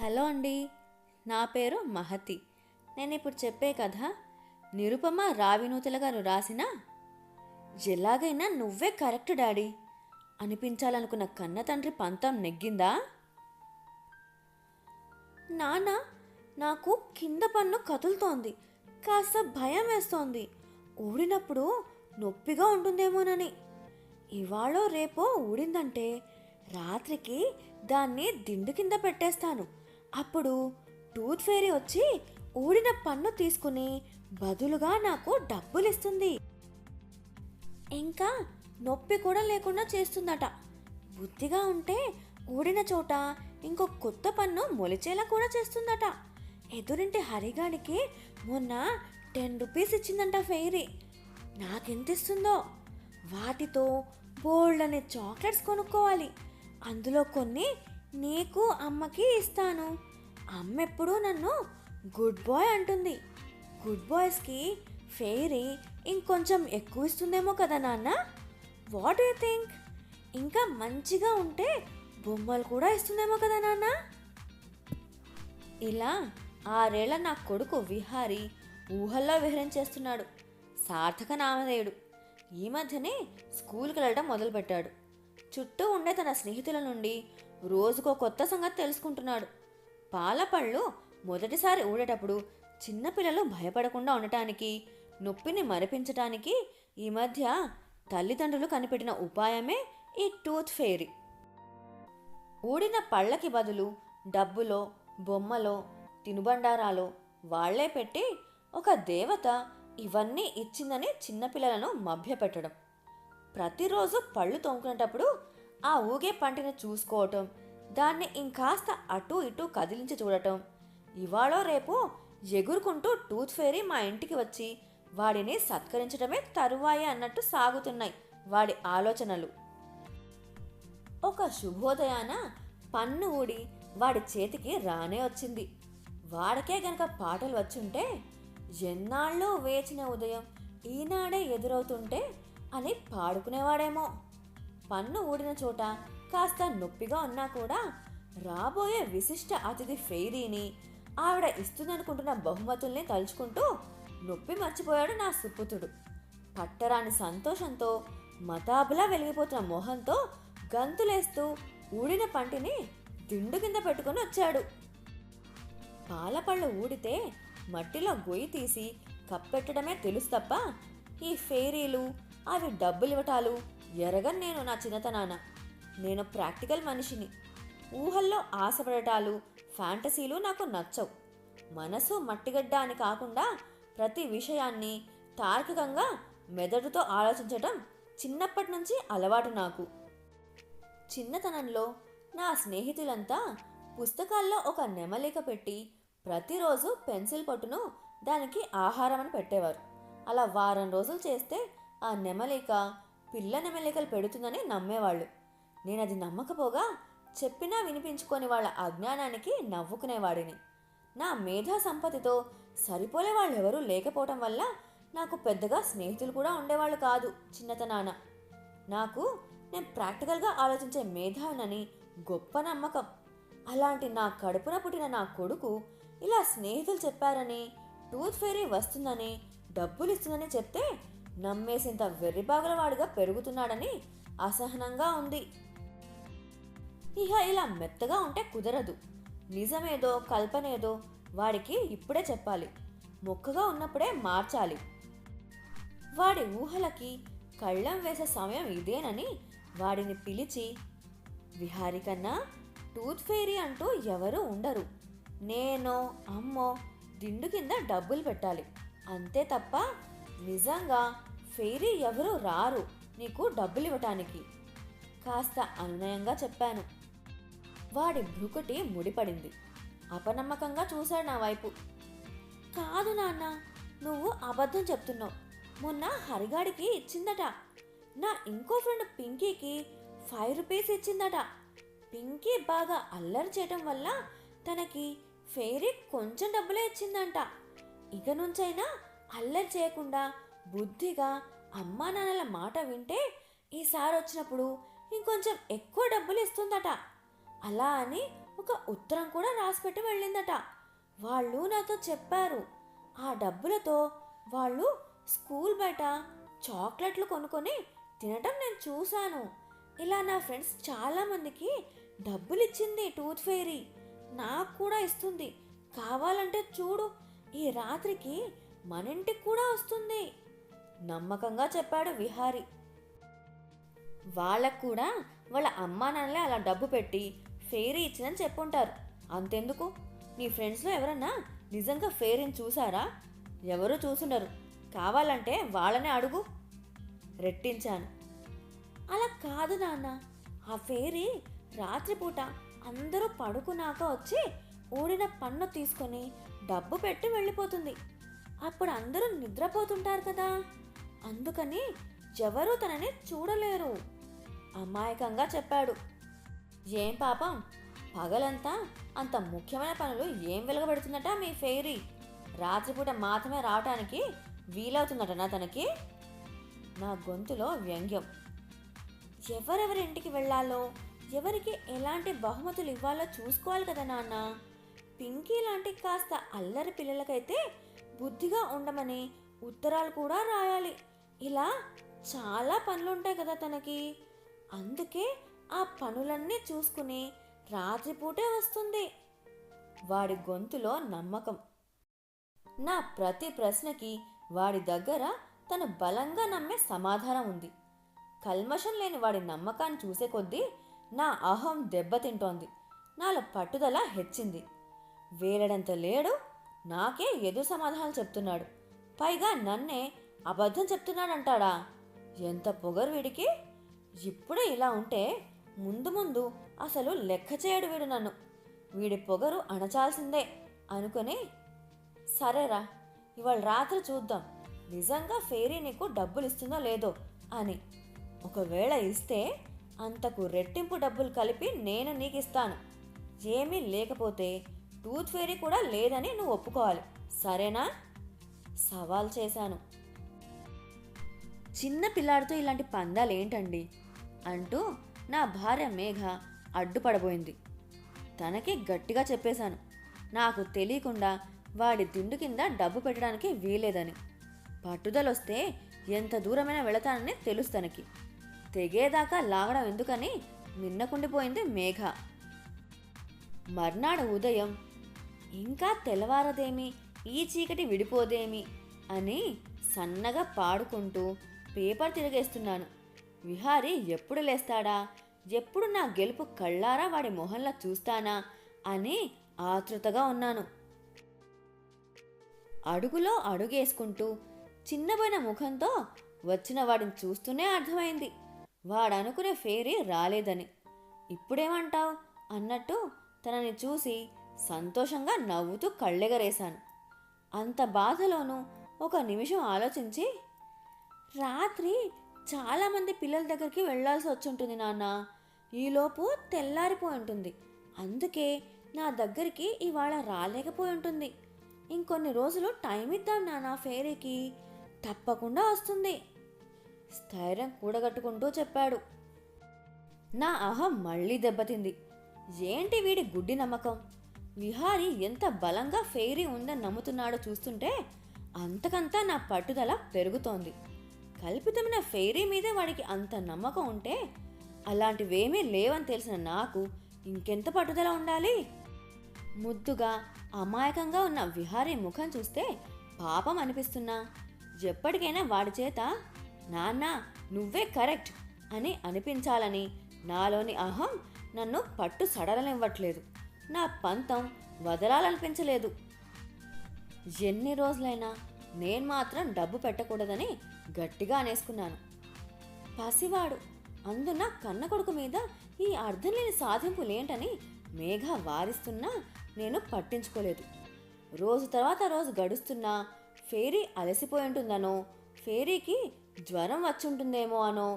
Hello అండి, నా పేరు మహతి. నేను ఇప్పుడు చెప్పే కథ నిరుపమ రావినూతల గారు రాసిన ఎలాగైనా నువ్వే కరెక్ట్ డాడీ అనిపించాలనుకున్న కన్న తండ్రి పంతం నెగ్గిందా? నాన్న, నాకు కింద పన్ను కదులుతోంది, కాస్త భయం వేస్తోంది. ఊడినప్పుడు నొప్పిగా ఉంటుందేమోనని. ఇవాళో రేపో ఊడిందంటే రాత్రికి దాన్ని దిండు కింద పెట్టేస్తాను. అప్పుడు టూత్ ఫెయిరీ వచ్చి ఊడిన పన్ను తీసుకుని బదులుగా నాకు డబ్బులిస్తుంది. ఇంకా నొప్పి కూడా లేకుండా చేస్తుందట. బుద్ధిగా ఉంటే ఊడిన చోట ఇంకో కొత్త పన్ను మొలిచేలా కూడా చేస్తుందట. ఎదురింటి హరిగాడికి మొన్న 10 రూపీస్ ఇచ్చిందంట ఫెయిరీ. నాకెంత ఇస్తుందో! వాటితో బోల్డ్ అనే చాక్లెట్స్ కొనుక్కోవాలి. అందులో కొన్ని నీకు అమ్మకి ఇస్తాను. అమ్మ ఎప్పుడూ నన్ను గుడ్ బాయ్ అంటుంది. గుడ్ బాయ్స్కి ఫెయిరీ ఇంకొంచెం ఎక్కువ ఇస్తుందేమో కదా నాన్న? What you think? ఇంకా మంచిగా ఉంటే బొమ్మలు కూడా ఇస్తుందేమో కదా నాన్న? ఇలా 6 ఏళ్ల నా కొడుకు విహారీ ఊహల్లో విహరించేస్తున్నాడు. సార్థక నామధేయుడు. ఈ మధ్యనే స్కూల్కి వెళ్ళడం మొదలుపెట్టాడు. చుట్టూ ఉండే తన స్నేహితుల నుండి రోజుకో కొత్త సంగతి తెలుసుకుంటున్నాడు. పాలపళ్ళు మొదటిసారి ఊడేటప్పుడు చిన్నపిల్లలు భయపడకుండా ఉండటానికి, నొప్పిని మరిపించటానికి ఈ మధ్య తల్లిదండ్రులు కనిపెట్టిన ఉపాయమే ఈ టూత్ ఫెయిరీ. ఊడిన పళ్ళకి బదులు డబ్బులో, బొమ్మలో, తినుబండారాలో వాళ్లే పెట్టి ఒక దేవత ఇవన్నీ ఇచ్చిందని చిన్నపిల్లలను మభ్యపెట్టడం. ప్రతిరోజు పళ్ళు తోముకునేటప్పుడు ఆ ఊగే పంటిని చూసుకోవటం, దాన్ని ఇంకాస్త అటూ ఇటూ కదిలించి చూడటం. ఇవాళో రేపు ఎగురుకుంటూ టూత్ ఫెయిరీ మా ఇంటికి వచ్చి వాడిని సత్కరించడమే తరువాయి అన్నట్టు సాగుతున్నాయి వాడి ఆలోచనలు. ఒక శుభోదయాన పన్ను ఊడి వాడి చేతికి రానే వచ్చింది. వాడికే గనక పాటలు వచ్చుంటే ఎన్నాళ్ళో వేచిన ఉదయం ఈనాడే ఎదురవుతుంటే అని పాడుకునేవాడేమో. పన్ను ఊడిన చోట కాస్త నొప్పిగా ఉన్నా కూడా రాబోయే విశిష్ట అతిథి ఫెయిరీని, ఆవిడ ఇస్తుందనుకుంటున్న బహుమతుల్ని తలుచుకుంటూ నొప్పి మర్చిపోయాడు నా సుపుతుడు. పట్టరాని సంతోషంతో మతాబులా వెలిగిపోతున్న మొహంతో గంతులేస్తూ ఊడిన పంటిని దిండు కింద పెట్టుకుని వచ్చాడు. పాలపళ్ళు ఊడితే మట్టిలో గొయ్యి తీసి కప్పెట్టడమే తెలుసు తప్ప ఈ ఫెయిరీలు, అవి డబ్బులు ఇవ్వటాలు ఎరగని నేను నా చిన్నతనాన. నేను ప్రాక్టికల్ మనిషిని. ఊహల్లో ఆశపడటాలు, ఫ్యాంటసీలు నాకు నచ్చవు. మనసు మట్టిగడ్డ అని కాకుండా ప్రతి విషయాన్ని తార్కికంగా మెదడుతో ఆలోచించటం చిన్నప్పటి నుంచి అలవాటు నాకు. చిన్నతనంలో నా స్నేహితులంతా పుస్తకాల్లో ఒక నెమలిక పెట్టి ప్రతిరోజు పెన్సిల్ పట్టును దానికి ఆహారం అని పెట్టేవారు. అలా వారం రోజులు చేస్తే ఆ నెమలిక పిల్ల నెమలికలు పెడుతుందని నమ్మేవాళ్ళు. నేను అది నమ్మకపోగా చెప్పినా వినిపించుకొని వాళ్ళ అజ్ఞానానికి నవ్వుకునేవాడిని. నా మేధా సంపత్తితో సరిపోలే వాళ్ళు ఎవరూ లేకపోవటం వల్ల నాకు పెద్దగా స్నేహితులు కూడా ఉండేవాళ్ళు కాదు చిన్నతనాన. నాకు నేను ప్రాక్టికల్గా ఆలోచించే మేధావినని గొప్ప నమ్మకం. అలాంటి నా కడుపున పుట్టిన నా కొడుకు ఇలా స్నేహితులు చెప్పారని, టూత్ ఫెయిరీ వస్తుందని, డబ్బులు ఇస్తుందని చెప్తే నమ్మేసింత వెర్రిబాగలవాడుగా పెరుగుతున్నాడని అసహనంగా ఉంది. ఇక ఇలా మెత్తగా ఉంటే కుదరదు. నిజమేదో కల్పనేదో వాడికి ఇప్పుడే చెప్పాలి. మొక్కగా ఉన్నప్పుడే మార్చాలి. వాడి ఊహలకి కళ్ళం వేసే సమయం ఇదేనని వాడిని పిలిచి, విహారీ కన్నా టూత్ ఫెయిరీ అంటూ ఎవరూ ఉండరు. నేనో అమ్మో దిండు కింద డబ్బులు పెట్టాలి అంతే తప్ప నిజంగా ఫెయిరీ ఎవరూ రారు నీకు డబ్బులు ఇవ్వటానికి. కాస్త అనునయంగా చెప్పాను. వాడి భ్రుకుటి ముడిపడింది. అపనమ్మకంగా చూశాడు నా వైపు. కాదు నాన్న, నువ్వు అబద్ధం చెప్తున్నావు. మొన్న హరిగాడికి ఇచ్చిందట. నా ఇంకో ఫ్రెండ్ పింకీకి 5 రూపీస్ ఇచ్చిందట. పింకీ బాగా అల్లరి చేయటం వల్ల తనకి ఫెయిరీ కొంచెం డబ్బులే ఇచ్చిందంట. ఇక నుంచైనా అల్లరి చేయకుండా బుద్ధిగా అమ్మా నాన్నల మాట వింటే ఈసారి వచ్చినప్పుడు ఇంకొంచెం ఎక్కువ డబ్బులు ఇస్తుందట. అలా అని ఒక ఉత్తరం కూడా రాసిపెట్టి వెళ్ళిందట. వాళ్ళు నాతో చెప్పారు. ఆ డబ్బులతో వాళ్ళు స్కూల్ బయట చాక్లెట్లు కొనుక్కొని తినటం నేను చూశాను. ఇలా నా ఫ్రెండ్స్ చాలామందికి డబ్బులు ఇచ్చింది టూత్ ఫెయిరీ. నాకు కూడా ఇస్తుంది. కావాలంటే చూడు, ఈ రాత్రికి మన ఇంటికి కూడా వస్తుంది నమ్మకంగా చెప్పాడు విహారీ. వాళ్ళకు కూడా వాళ్ళ అమ్మా నాన్నలే అలా డబ్బు పెట్టి ఫెయిరీ ఇచ్చిందని చెప్పుంటారు. అంతెందుకు, నీ ఫ్రెండ్స్లో ఎవరన్నా నిజంగా ఫెయిరీని చూసారా? ఎవరూ చూసుండరు. కావాలంటే వాళ్ళనే అడుగు రెట్టించాను. అలా కాదు నాన్న, ఆ ఫెయిరీ రాత్రిపూట అందరూ పడుకున్నాక వచ్చి ఊడిన పన్ను తీసుకొని డబ్బు పెట్టి వెళ్ళిపోతుంది. అప్పుడు అందరూ నిద్రపోతుంటారు కదా, అందుకని ఎవరూ తనని చూడలేరు అమాయకంగా చెప్పాడు. ఏం పాపం, పగలంతా అంత ముఖ్యమైన పనులు ఏం వెలగబెడుతుందట మీ ఫెయిరీ? రాత్రిపూట మాత్రమే రావటానికి వీలవుతుందటనా తనకి? నా గొంతులో వ్యంగ్యం. ఎవరెవరి ఇంటికి వెళ్ళాలో, ఎవరికి ఎలాంటి బహుమతులు ఇవ్వాలో చూసుకోవాలి కదా నాన్న. పింకీ లాంటి కాస్త అల్లరి పిల్లలకైతే బుద్ధిగా ఉండమని ఉత్తరాలు కూడా రాయాలి. ఇలా చాలా పనులుంటాయి కదా తనకి. అందుకే ఆ పనులన్నీ చూసుకుని రాత్రిపూటే వస్తుంది. వాడి గొంతులో నమ్మకం. నా ప్రతి ప్రశ్నకి వాడి దగ్గర తను బలంగా నమ్మే సమాధానం ఉంది. కల్మషం లేని వాడి నమ్మకాన్ని చూసే కొద్దీ నా అహం దెబ్బతింటోంది. నాలో పట్టుదల హెచ్చింది. వేలడంత లేడు, నాకే ఎదురు సమాధానాలు చెప్తున్నాడు. పైగా నన్నే అబద్ధం చెప్తున్నాడంటాడా? ఎంత పొగరు వీడికి! ఇప్పుడే ఇలా ఉంటే ముందు ముందు అసలు లెక్క చేయడు వీడు నన్ను. వీడి పొగరు అణచాల్సిందే అనుకుని, సరేరా, ఇవాళ రాత్రి చూద్దాం నిజంగా ఫెయిరీ నీకు డబ్బులు ఇస్తుందో లేదో అని. ఒకవేళ ఇస్తే అంతకు రెట్టింపు డబ్బులు కలిపి నేను నీకు ఇస్తాను. ఏమీ లేకపోతే టూత్ ఫెయిరీ కూడా లేదని నువ్వు ఒప్పుకోవాలి, సరేనా? సవాల్ చేశాను. చిన్న పిల్లాడితో ఇలాంటి పందాలేంటండి అంటూ నా భార్య మేఘ అడ్డుపడబోయింది. తనకి గట్టిగా చెప్పేశాను, నాకు తెలియకుండా వాడి దిండు కింద డబ్బు పెట్టడానికి వీలేదని. పట్టుదలొస్తే ఎంత దూరమైనా వెళతానని తెలుసు తనకి. తెగేదాకా లాగడం ఎందుకని మిన్నకుండిపోయింది మేఘ. మర్నాడు ఉదయం, ఇంకా తెల్లవారదేమి, ఈ చీకటి విడిపోదేమి అని సన్నగా పాడుకుంటూ పేపర్ తిరిగేస్తున్నాను. విహారీ ఎప్పుడు లేస్తాడా, ఎప్పుడు నా గెలుపు కళ్ళారా వాడి మొహంలో చూస్తానా అని ఆతృతగా ఉన్నాను. అడుగులో అడుగేసుకుంటూ చిన్నబోయిన ముఖంతో వచ్చిన వాడిని చూస్తూనే అర్థమైంది వాడనుకునే ఫెయిరీ రాలేదని. ఇప్పుడేమంటావు అన్నట్టు తనని చూసి సంతోషంగా నవ్వుతూ కళ్ళెగరేశాను. అంత బాధలోనూ ఒక నిమిషం ఆలోచించి, రాత్రి చాలామంది పిల్లల దగ్గరికి వెళ్లాల్సి వచ్చుంటుంది నాన్న. ఈలోపు తెల్లారిపోయి ఉంటుంది. అందుకే నా దగ్గరికి ఇవాళ రాలేకపోయి ఉంటుంది. ఇంకొన్ని రోజులు టైం ఇద్దాం నాన్న ఫెయిరీకి, తప్పకుండా వస్తుంది స్థైర్యం కూడగట్టుకుంటూ చెప్పాడు. నా అహం మళ్ళీ దెబ్బతింది. ఏంటి వీడి గుడ్డి నమ్మకం? విహారీ ఎంత బలంగా ఫెయిరీ ఉందని నమ్ముతున్నాడో చూస్తుంటే అంతకంతా నా పట్టుదల పెరుగుతోంది. కల్పితమైన ఫెయిరీ మీదే వాడికి అంత నమ్మకం ఉంటే అలాంటివేమీ లేవని తెలిసిన నాకు ఇంకెంత పట్టుదల ఉండాలి? ముద్దుగా అమాయకంగా ఉన్న విహారీ ముఖం చూస్తే పాపం అనిపిస్తున్నా, ఎప్పటికైనా వాడి చేత నాన్న నువ్వే కరెక్ట్ అని అనిపించాలని నాలోని అహం నన్ను పట్టు సడలనివ్వట్లేదు. నా పంతం వదలాలనిపించలేదు. ఎన్ని రోజులైనా నేను మాత్రం డబ్బు పెట్టకూడదని గట్టిగా అనేసుకున్నాను. పసివాడు, అందున కన్న కొడుకు మీద ఈ అర్థం లేని సాధింపులేంటని మేఘ వారిస్తున్నా నేను పట్టించుకోలేదు. రోజు తర్వాత రోజు గడుస్తున్నా ఫెయిరీ అలసిపోయి ఉంటుందనో, ఫెయిరీకి జ్వరం వచ్చుంటుందేమో అనో,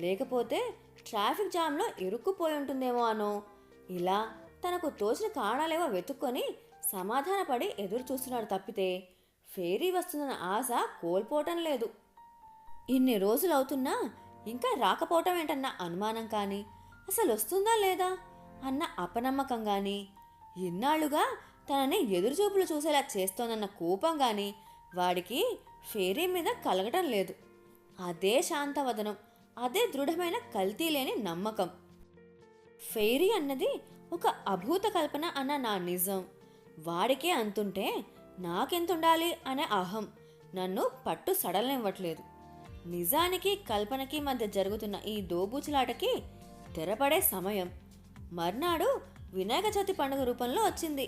లేకపోతే ట్రాఫిక్ జామ్లో ఇరుక్కుపోయి ఉంటుందేమో అనో, ఇలా తనకు తోచిన కారణాలేవో వెతుక్కొని సమాధానపడి ఎదురు చూస్తున్నాడు తప్పితే ఫెయిరీ వస్తుందన్న ఆశ కోల్పోవటం లేదు. ఇన్ని రోజులవుతున్నా ఇంకా రాకపోవటం ఏంటన్న అనుమానం కానీ, అసలు వస్తుందా లేదా అన్న అపనమ్మకం కానీ, ఇన్నాళ్లుగా తనని ఎదురుచూపులు చూసేలా చేస్తోందన్న కోపం కానీ వాడికి ఫేరీ మీద కలగటం లేదు. అదే శాంతవదనం, అదే దృఢమైన కల్తీ లేని నమ్మకం. ఫెయిరీ అన్నది ఒక అభూత కల్పన అన్న నా నిజం వాడికే అంతుంటే నాకెంతుండాలి అనే అహం నన్ను పట్టు సడలనివ్వట్లేదు. నిజానికి కల్పనకి మధ్య జరుగుతున్న ఈ దోబూచులాటకి తెరపడే సమయం మర్నాడు వినాయక చవితి పండుగ రూపంలో వచ్చింది.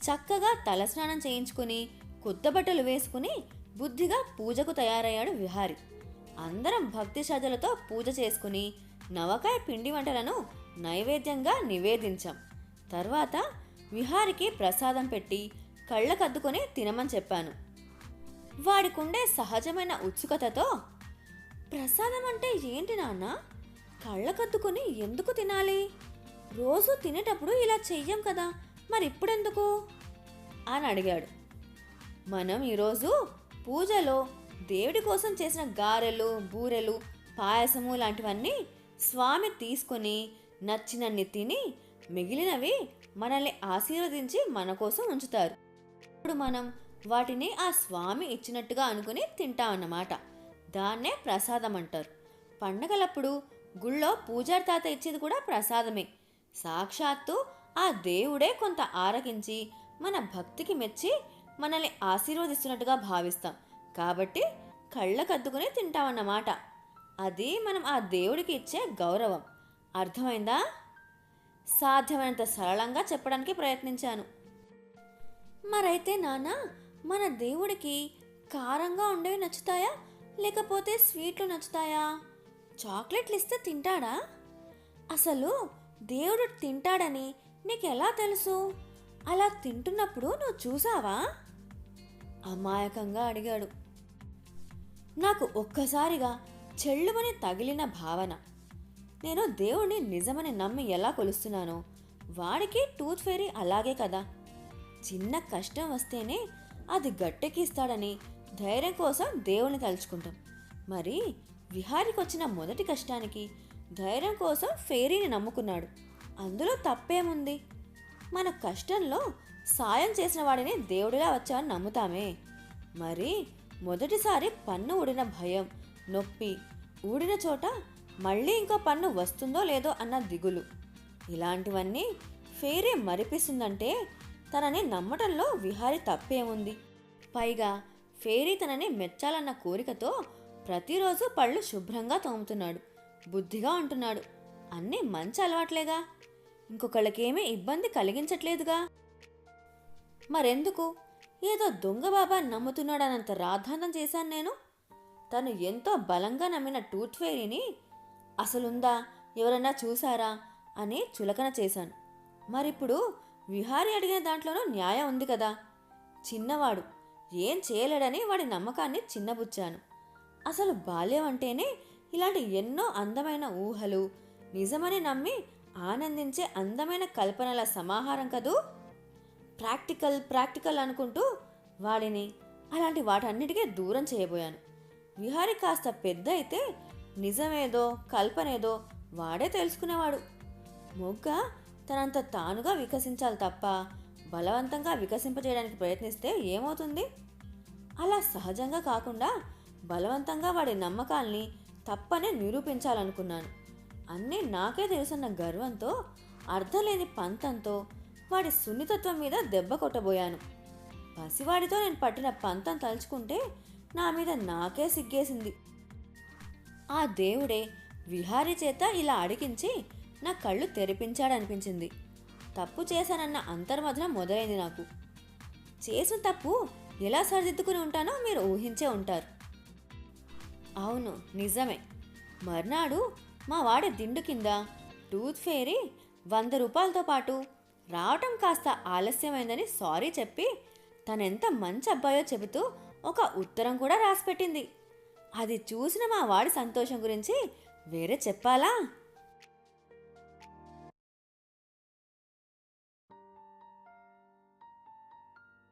చక్కగా తలస్నానం చేయించుకుని కొత్త బట్టలు వేసుకుని బుద్ధిగా పూజకు తయారయ్యాడు విహారి. అందరం భక్తి శ్రద్ధలతో పూజ చేసుకుని నవకాయ పిండి వంటలను నైవేద్యంగా నివేదించాం. తర్వాత విహారికి ప్రసాదం పెట్టి కళ్ళకద్దుకొని తినమని చెప్పాను. వాడికుండే సహజమైన ఉత్సుకతతో, ప్రసాదం అంటే ఏంటి నాన్న? కళ్ళకద్దుకొని ఎందుకు తినాలి? రోజు తినేటప్పుడు ఇలా చెయ్యం కదా, మరిప్పుడెందుకు అని అడిగాడు. మనం ఈరోజు పూజలో దేవుడి కోసం చేసిన గారెలు, బూరెలు, పాయసము లాంటివన్నీ స్వామి తీసుకొని నచ్చినన్ని తిని మిగిలినవి మనల్ని ఆశీర్వదించి మన కోసం ఉంచుతారు. ఇప్పుడు మనం వాటిని ఆ స్వామి ఇచ్చినట్టుగా అనుకుని తింటామన్నమాట. దాన్నే ప్రసాదం అంటారు. పండగలప్పుడు గుళ్ళో పూజారి తాత ఇచ్చేది కూడా ప్రసాదమే. సాక్షాత్తు ఆ దేవుడే కొంత ఆరగించి మన భక్తికి మెచ్చి మనల్ని ఆశీర్వదిస్తున్నట్టుగా భావిస్తాం. కాబట్టి కళ్ళకద్దుకుని తింటామన్నమాట. అది మనం ఆ దేవుడికి ఇచ్చే గౌరవం. అర్థమైందా? సాధ్యమైనంత సరళంగా చెప్పడానికి ప్రయత్నించాను. మరైతే నాన్న, మన దేవుడికి కారంగా ఉండేవి నచ్చుతాయా, లేకపోతే స్వీట్లు నచ్చుతాయా? చాక్లెట్లు ఇస్తే తింటాడా? అసలు దేవుడు తింటాడని నీకు ఎలా తెలుసు? అలా తింటున్నప్పుడు నువ్వు చూసావా? అమాయకంగా అడిగాడు. నాకు ఒక్కసారిగా చెల్లుమని తగిలిన భావన. నేను దేవుణ్ణి నిజమని నమ్మి ఎలా కొలుస్తున్నానో వాడికి టూత్ ఫెయిరీ అలాగే కదా. చిన్న కష్టం వస్తేనే అది గట్టెక్కిస్తాడని ధైర్యం కోసం దేవుణ్ణి తలుచుకుంటాం. మరి విహారికి వచ్చిన మొదటి కష్టానికి ధైర్యం కోసం ఫెయిరీని నమ్ముకున్నాడు. అందులో తప్పేముంది? మన కష్టంలో సాయం చేసిన వాడిని దేవుడిలా వచ్చావని నమ్ముతామే. మరి మొదటిసారి పన్ను ఊడిన భయం, నొప్పి, ఊడిన చోట మళ్ళీ ఇంకో పన్ను వస్తుందో లేదో అన్న దిగులు, ఇలాంటివన్నీ ఫెయిరీ మరిపిస్తుందంటే తనని నమ్మటంలో విహారి తప్పేముంది? పైగా ఫెయిరీ తనని మెచ్చాలన్న కోరికతో ప్రతిరోజు పళ్ళు శుభ్రంగా తోముతున్నాడు, బుద్ధిగా ఉంటున్నాడు. అన్నీ మంచి అలవాట్లేగా, ఇంకొకళ్ళకేమీ ఇబ్బంది కలిగించట్లేదుగా. మరెందుకు ఏదో దొంగ బాబా నమ్ముతున్నాడనంత రాద్ధాంతం చేశాను నేను? తను ఎంతో బలంగా నమ్మిన టూత్ ఫెయిరీని అసలుందా, ఎవరన్నా చూసారా అని చులకన చేశాను. మరిప్పుడు విహారి అడిగిన దాంట్లోనూ న్యాయం ఉంది కదా. చిన్నవాడు ఏం చేయలేడని వాడి నమ్మకాన్ని చిన్నబుచ్చాను. అసలు బాల్యం అంటేనే ఇలాంటి ఎన్నో అందమైన ఊహలు, నిజమని నమ్మి ఆనందించే అందమైన కల్పనల సమాహారం కదూ. ప్రాక్టికల్ అనుకుంటూ వాడిని అలాంటి వాటన్నిటికీ దూరం చేయబోయాను. విహారి కాస్త పెద్ద అయితే నిజమేదో కల్పనేదో వాడే తెలుసుకునేవాడు. మొగ్గ తనంత తానుగా వికసించాలి తప్ప బలవంతంగా వికసింపజేయడానికి ప్రయత్నిస్తే ఏమవుతుంది? అలా సహజంగా కాకుండా బలవంతంగా వాడి నమ్మకాల్ని తప్పనే నిరూపించాలనుకున్నాను. అన్నీ నాకే తెలుసన్న గర్వంతో, అర్థలేని పంతంతో వాడి సున్నితత్వం మీద దెబ్బ కొట్టబోయాను. పసివాడితో నేను పట్టిన పంతం తలుచుకుంటే నా మీద నాకే సిగ్గేసింది. ఆ దేవుడే విహారీ చేత ఇలా అడిగించి నా కళ్ళు తెరిపించాడనిపించింది. తప్పు చేశానన్న అంతర్మథనం మొదలైంది నాకు. చేసిన తప్పు ఎలా సరిదిద్దుకుని ఉంటానో మీరు ఊహించే ఉంటారు. అవును, నిజమే. మర్నాడు మా వాడి దిండు కింద టూత్ ఫెయిరీ 100 రూపాయలతో పాటు రావటం కాస్త ఆలస్యమైందని సారీ చెప్పి తనెంత మంచి అబ్బాయో చెబుతూ ఒక ఉత్తరం కూడా రాసిపెట్టింది. అది చూసిన మా వాడి సంతోషం గురించి వేరే చెప్పాలా?